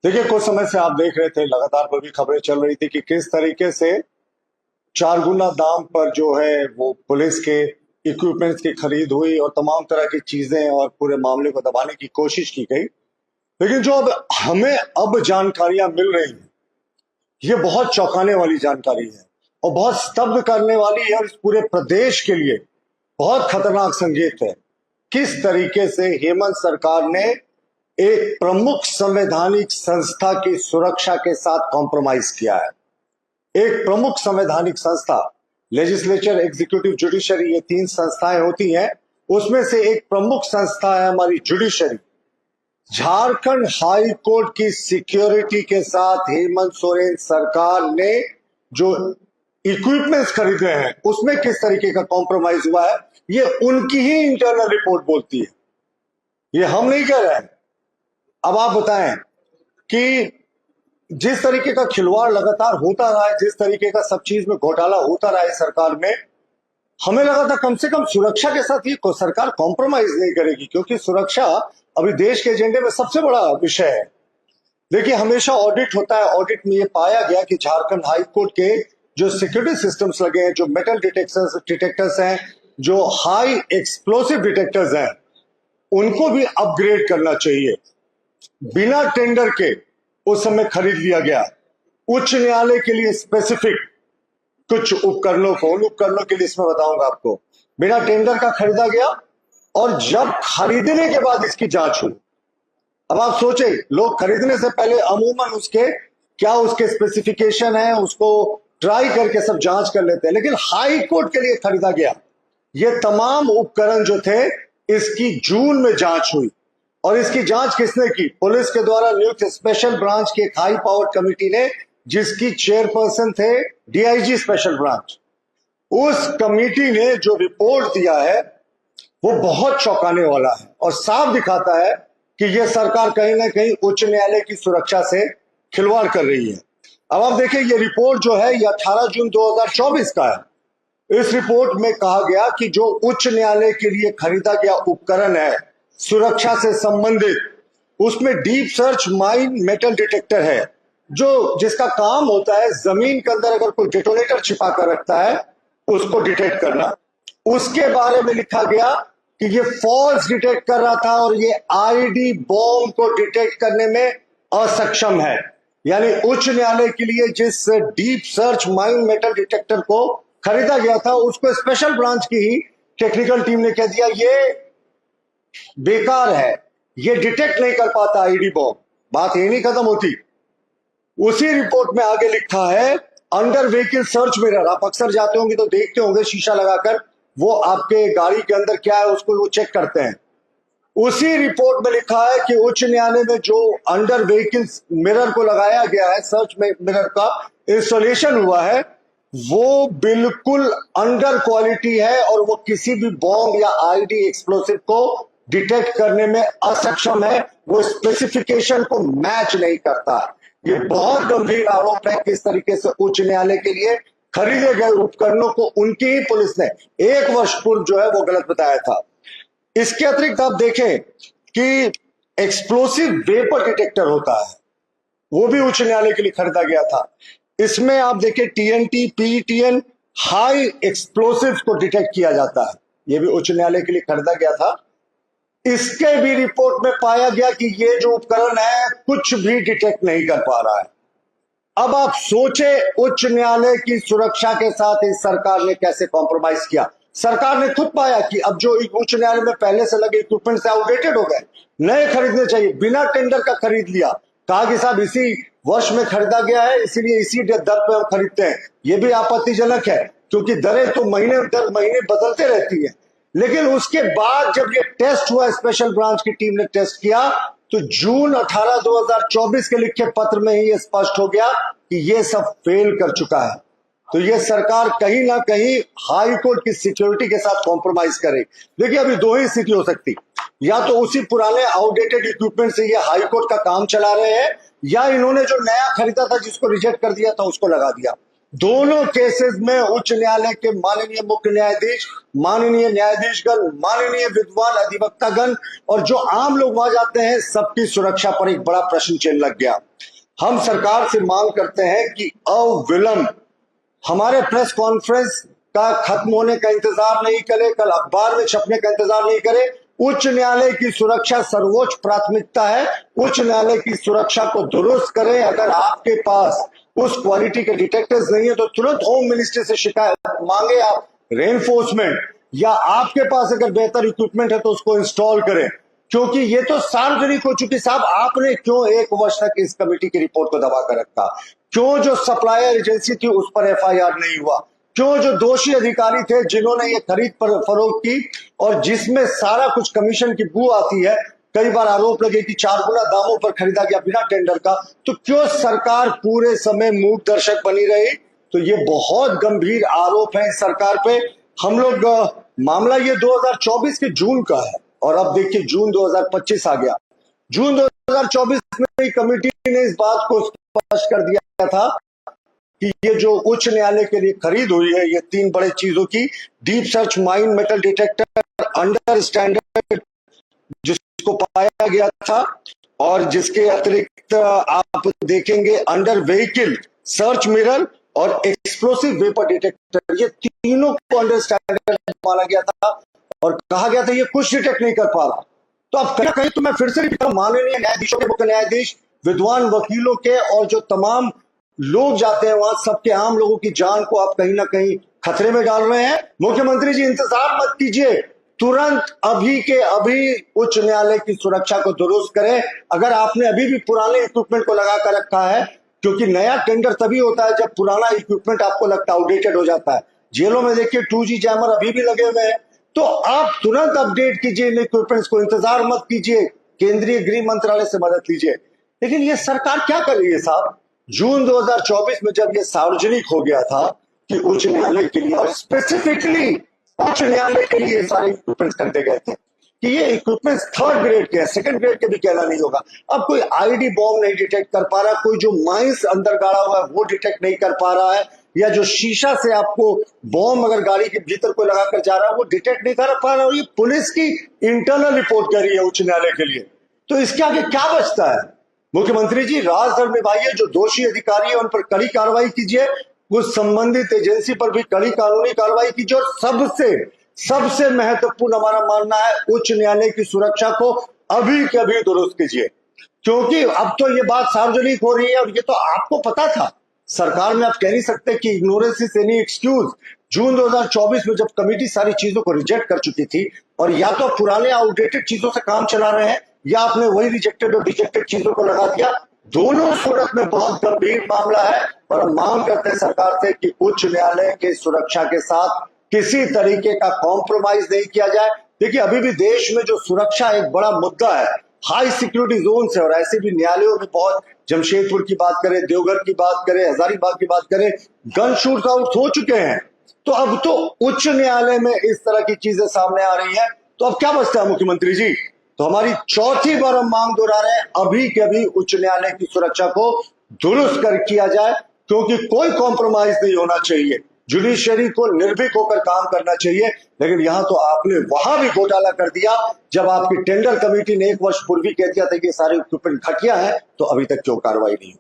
देखिए, कुछ समय से आप देख रहे थे, लगातार पर भी खबरें चल रही थी कि किस तरीके से 4 गुना दाम पर जो है वो पुलिस के इक्विपमेंट्स की खरीद हुई और तमाम तरह की चीजें और पूरे मामले को दबाने की कोशिश की गई। लेकिन जो अब हमें जानकारियां मिल रही हैं, ये बहुत चौंकाने वाली जानकारी है और बहुत स्तब्ध करने वाली है और इस पूरे प्रदेश के लिए बहुत खतरनाक संकेत है। किस तरीके से हेमंत सरकार ने एक प्रमुख संवैधानिक संस्था की सुरक्षा के साथ कॉम्प्रोमाइज किया है। एक प्रमुख संवैधानिक संस्था, लेजिस्लेचर, एग्जीक्यूटिव, जुडिशरी, ये 3 संस्थाएं होती हैं। उसमें से एक प्रमुख संस्था है हमारी जुडिशरी। झारखंड हाई कोर्ट की सिक्योरिटी के साथ हेमंत सोरेन सरकार ने जो इक्विपमेंट्स खरीदे हैं उसमें किस तरीके का कॉम्प्रोमाइज हुआ है, ये उनकी ही इंटरनल रिपोर्ट बोलती है, ये हम नहीं कह रहे हैं। अब आप बताएं कि जिस तरीके का खिलवाड़ लगातार होता रहा है, जिस तरीके का सब चीज में घोटाला होता रहा है सरकार में, हमें लगा था कम से कम सुरक्षा के साथ ये सरकार कॉम्प्रोमाइज नहीं करेगी, क्योंकि सुरक्षा अभी देश के एजेंडे में सबसे बड़ा विषय है। देखिए, हमेशा ऑडिट होता है, ऑडिट में ये पाया गया कि झारखंड हाई कोर्ट के जो सिक्योरिटी सिस्टम्स लगे हैं, जो मेटल डिटेक्टर्स हैं, जो हाई एक्सप्लोसिव डिटेक्टर्स हैं, उनको भी अपग्रेड करना चाहिए। बिना टेंडर के उस समय खरीद लिया गया। उच्च न्यायालय के लिए स्पेसिफिक कुछ उपकरणों को, उन उपकरणों के लिए इसमें बताऊंगा आपको, बिना टेंडर का खरीदा गया और जब खरीदने के बाद इसकी जांच हुई। अब आप सोचे, लोग खरीदने से पहले अमूमन उसके स्पेसिफिकेशन है उसको ट्राई करके सब जांच कर लेते हैं, लेकिन हाई कोर्ट के लिए खरीदा गया। ये तमाम उपकरण जो थे, इसकी जून में जांच हुई और इसकी जांच किसने की? पुलिस के द्वारा नियुक्त स्पेशल ब्रांच की एक हाई पावर कमेटी ने, जिसकी चेयरपर्सन थे डीआईजी स्पेशल ब्रांच। उस कमेटी ने जो रिपोर्ट दिया है वो बहुत चौंकाने वाला है और साफ दिखाता है कि यह सरकार कहीं ना कहीं उच्च न्यायालय की सुरक्षा से खिलवाड़ कर रही है। अब आप देखिए, ये रिपोर्ट जो है ये 18 जून 2024 का है। इस रिपोर्ट में कहा गया कि जो उच्च न्यायालय के लिए खरीदा गया उपकरण है सुरक्षा से संबंधित, उसमें deep search mine metal detector है, जिसका काम होता है जमीन के अंदर अगर कोई डेटोनेटर छिपा कर रखता है उसको डिटेक्ट करना। उसके बारे में लिखा गया कि ये फॉल्स डिटेक्ट कर रहा था और ये आईडी बॉम्ब को डिटेक्ट करने में असक्षम है। यानी उच्च न्यायालय के लिए जिस deep search mine metal detector को खरीदा गया था, उसको स्पेशल ब्रांच की ही टेक्निकल टीम ने कह दिया ये बेकार है, ये डिटेक्ट नहीं कर पाता आईडी बॉम्ब। बात यही नहीं खत्म होती, उसी रिपोर्ट में आगे लिखा है अंडर व्हीकल सर्च मिरर। आप अक्सर जाते होंगे तो देखते होंगे शीशा लगाकर, वो आपके गाड़ी के अंदर क्या है उसको वो चेक करते हैं। उसी रिपोर्ट में लिखा है कि उच्च न्यायालय में जो अंडर व्हीकल मिरर को लगाया गया है, सर्च मिरर का इंस्टॉलेशन हुआ है, वो बिल्कुल अंडर क्वालिटी है और वो किसी भी बॉम्ब या आईडी एक्सप्लोसिव को डिटेक्ट करने में असक्षम है, वो स्पेसिफिकेशन को मैच नहीं करता। ये बहुत गंभीर आरोप है। किस तरीके से उच्च न्यायालय के लिए खरीदे गए उपकरणों को उनकी ही पुलिस ने 1 वर्ष पूर्व जो है वो गलत बताया था। इसके अतिरिक्त आप देखें कि एक्सप्लोसिव वेपर डिटेक्टर होता है, वो भी उच्च न्यायालय के लिए खरीदा गया था। इसमें आप देखें टीएनटी, पीईटीएन, हाई एक्सप्लोसिव को डिटेक्ट किया जाता है, ये भी उच्च न्यायालय के लिए खरीदा गया था। इसके भी रिपोर्ट में पाया गया कि ये जो उपकरण है कुछ भी डिटेक्ट नहीं कर पा रहा है। अब आप सोचे, उच्च न्यायालय की सुरक्षा के साथ इस सरकार ने कैसे कॉम्प्रोमाइज किया। सरकार ने खुद पाया कि अब जो उच्च न्यायालय में पहले से लगे इक्विपमेंट से आउटडेटेड हो गए, नए खरीदने चाहिए। बिना टेंडर का खरीद लिया, कहा कि साहब इसी वर्ष में खरीदा गया है इसीलिए इसी दर पे हम खरीदते हैं। यह भी आपत्तिजनक है क्योंकि दरें तो महीने दर महीने बदलते रहती है। लेकिन उसके बाद जब ये टेस्ट हुआ, स्पेशल ब्रांच की टीम ने टेस्ट किया, तो जून 18, 2024 के लिखे पत्र में ही ये स्पष्ट हो गया कि ये सब फेल कर चुका है। तो ये सरकार कहीं ना कहीं हाई कोर्ट की सिक्योरिटी के साथ कॉम्प्रोमाइज करे। देखिए, अभी 2 ही स्थिति हो सकती, या तो उसी पुराने आउटडेटेड इक्विपमेंट से ये हाई कोर्ट का काम चला रहे हैं, या इन्होंने जो नया खरीदा था जिसको रिजेक्ट कर दिया था उसको लगा दिया। दोनों केसेस में उच्च न्यायालय के माननीय मुख्य न्यायाधीश, माननीय न्यायाधीशगण, माननीय विद्वान अधिवक्तागण और जो आम लोग वहां जाते हैं, सबकी सुरक्षा पर एक बड़ा प्रश्न चिन्ह लग गया। हम सरकार से मांग करते हैं कि अविलंब हमारे प्रेस कॉन्फ्रेंस का खत्म होने का इंतजार नहीं करे, कल अखबार में छपने का इंतजार नहीं करे। उच्च न्यायालय की सुरक्षा सर्वोच्च प्राथमिकता है। उच्च न्यायालय की सुरक्षा को दुरुस्त करें। अगर आपके पास उस क्वालिटी के डिटेक्टर्स नहीं है तो तुरंत होम मिनिस्ट्री से शिकायत मांगे, आप रेनफोर्समेंट, या आपके पास अगर बेहतर इक्विपमेंट है तो उसको इंस्टॉल करें, क्योंकि ये तो सार्वजनिक हो चुकी। साहब, आपने क्यों 1 वर्ष तक इस कमेटी की रिपोर्ट को दबा कर रखा? क्यों जो सप्लायर एजेंसी थी उस पर FIR नहीं हुआ? क्यों जो दोषी अधिकारी थे जिन्होंने ये खरीद पर फरोख्त की और जिसमें सारा कुछ कमीशन की बू आती है, कई बार आरोप लगे कि 4 गुना दामों पर खरीदा गया बिना टेंडर का, तो क्यों सरकार पूरे समय मूक दर्शक बनी रही? तो ये बहुत गंभीर आरोप है सरकार पे। हम लोग मामला ये 2024 के जून का है और अब देखिए जून 2025 आ गया। जून 2024 में कमेटी ने इस बात को स्पष्ट कर दिया था कि ये जो उच्च न्यायालय के लिए खरीद हुई है, ये 3 बड़े चीजों की, deep search mine metal detector under standard जिसको पाया गया था, और जिसके अतिरिक्त आप देखेंगे अंडर व्हीकल सर्च मिरर और एक्सप्लोसिव वेपर डिटेक्टर, ये तीनों को अंडर स्टैंडर्ड माना गया था और कहा गया था ये कुछ डिटेक्ट नहीं कर पा रहा। तो अब कहीं कहीं तो मैं फिर से माननीय न्यायाधीशों के, मुख्य न्यायाधीश, विद्वान वकीलों के और जो तमाम लोग जाते हैं वहां, सबके आम लोगों की जान को आप कहीं ना कहीं खतरे में डाल रहे हैं। मुख्यमंत्री जी, इंतजार मत कीजिए, तुरंत अभी के अभी उच्च न्यायालय की सुरक्षा को दुरुस्त करें। अगर आपने अभी भी पुराने इक्विपमेंट को लगा कर रखा है, क्योंकि नया टेंडर तभी होता है जब पुराना इक्विपमेंट आपको लगता है आउटडेटेड हो जाता है। जेलों में देखिए 2G जैमर अभी भी लगे हुए हैं, तो आप तुरंत अपडेट कीजिए इन इक्विपमेंट्स को, इंतजार मत कीजिए, केंद्रीय गृह मंत्रालय से मदद लीजिए। लेकिन ये सरकार क्या कर रही है साहब? जून 2024 में जब ये सार्वजनिक हो गया था कि उच्च न्यायालय के लिए, और स्पेसिफिकली उच्च न्यायालय के लिए सारे इक्विपमेंट्स खरीदे गए थे कि ये इक्विपमेंट्स 3rd ग्रेड के हैं, 2nd ग्रेड के भी कहना नहीं होगा। अब कोई आईडी बॉम्ब नहीं डिटेक्ट कर पा रहा, कोई जो माइंस अंदर गाड़ा हुआ है वो डिटेक्ट नहीं कर पा रहा है, या जो शीशा से आपको बॉम्ब अगर गाड़ी के भीतर कोई लगा कर जा रहा है वो डिटेक्ट नहीं कर पा रहा। और ये पुलिस की इंटरनल रिपोर्ट कर रही है उच्च न्यायालय के लिए, तो इसके आगे क्या बचता है? मुख्यमंत्री जी, राजधर्म निभाइए, जो दोषी अधिकारी है उन पर कड़ी कार्रवाई कीजिए, उस संबंधित एजेंसी पर भी कड़ी कानूनी कार्रवाई कीजिए, और सबसे महत्वपूर्ण हमारा मानना है उच्च न्यायालय की सुरक्षा को अभी के अभी दुरुस्त कीजिए, क्योंकि अब तो ये बात सार्वजनिक हो रही है और ये तो आपको पता था। सरकार में आप कह नहीं सकते कि इग्नोरेंस इज एनी एक्सक्यूज। जून 2024 में जब कमेटी सारी चीजों को रिजेक्ट कर चुकी थी, और या तो पुराने आउटडेटेड चीजों से काम चला रहे हैं या आपने वही रिजेक्टेड और डिजेक्टेड चीजों को लगा दिया, दोनों सूरत में बहुत गंभीर मामला है। और हम मांग करते हैं सरकार से कि उच्च न्यायालय के सुरक्षा के साथ किसी तरीके का कॉम्प्रोमाइज नहीं किया जाए। देखिए, अभी भी देश में जो सुरक्षा एक बड़ा मुद्दा है, हाई सिक्योरिटी जोन है, और ऐसे भी न्यायालयों में बहुत, जमशेदपुर की बात करें, देवघर की बात करें, हजारीबाग की बात करें, गन शूट आउट हो चुके हैं। तो अब तो उच्च न्यायालय में इस तरह की चीजें सामने आ रही हैं, तो अब क्या बचता है मुख्यमंत्री जी? तो हमारी चौथी बार हम मांग दोहरा रहे हैं, अभी के अभी उच्च न्यायालय की सुरक्षा को दुरुस्त कर किया जाए, क्योंकि कोई कॉम्प्रोमाइज नहीं होना चाहिए। जुडिशरी को निर्भीक होकर काम करना चाहिए। लेकिन यहां तो आपने वहां भी घोटाला कर दिया, जब आपकी टेंडर कमेटी ने 1 वर्ष पूर्व कह दिया था कि सारे इक्विपमेंट घटिया है, तो अभी तक क्यों कार्रवाई नहीं हुई?